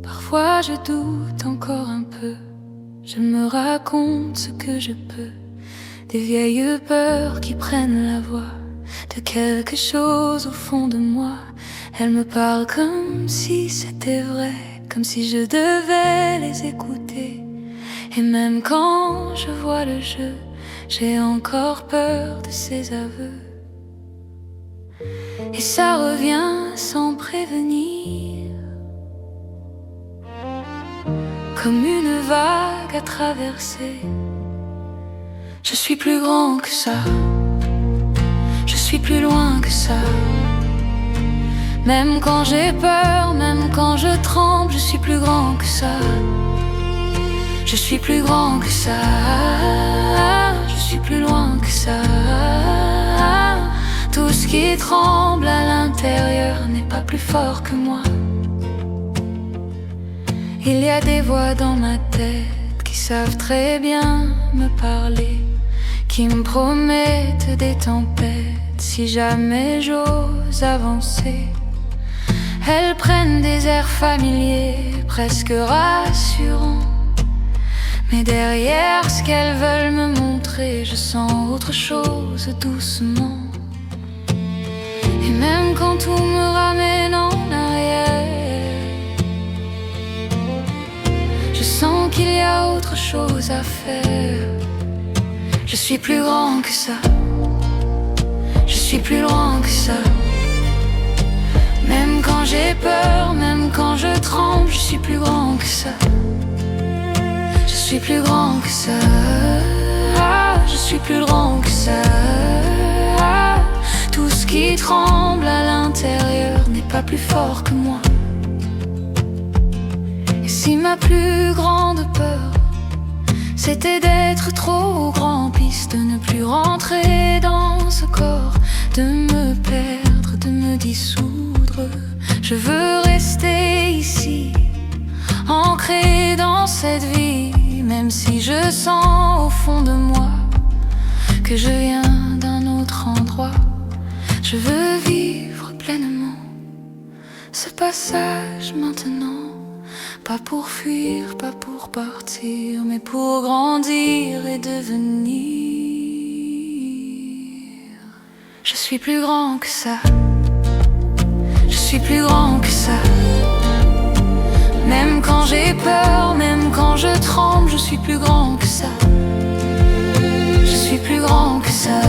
Parfois je doute encore un peu, je me raconte ce que je peux, des vieilles peurs qui prennent la voix de quelque chose au fond de moi. Elles me parlent comme si c'était vrai, comme si je devais les écouter. Et même quand je vois le jeu, j'ai encore peur de ces aveux. Et ça revient sans prévenir, comme une vague à traverser. Je suis plus grand que ça, je suis plus loin que ça. Même quand j'ai peur, même quand je tremble, je suis plus grand que ça. Je suis plus grand que ça, je suis plus loin que ça. Tout ce qui tremble à l'intérieur n'est pas plus fort que moi. Il y a des voix dans ma tête qui savent très bien me parler, qui me promettent des tempêtes si jamais j'ose avancer. Elles prennent des airs familiers, presque rassurants, mais derrière ce qu'elles veulent me montrer, je sens autre chose doucement. Et même quand tout me ramène en arrière, je sens qu'il y a autre chose à faire. Je suis plus grand que ça, je suis plus loin que ça. Même quand j'ai peur, même quand je tremble, je suis plus grand que ça. Je suis plus grand que ça, je suis plus grand que ça. Tout ce qui tremble à l'intérieur n'est pas plus fort que moi. Et si ma plus grande peur, c'était d'être trop grand piste, de ne plus rentrer dans ce corps, de me perdre, de me dissoudre, je veux rester ici, ancré dans cette vie. Même si je sens au fond de moi que je viens d'un autre endroit, je veux vivre pleinement ce passage maintenant. Pas pour fuir, pas pour partir, mais pour grandir et devenir. Je suis plus grand que ça, je suis plus grand que ça. Même quand j'ai peur, même quand je tremble, je suis plus grand que ça. Je suis plus grand que ça.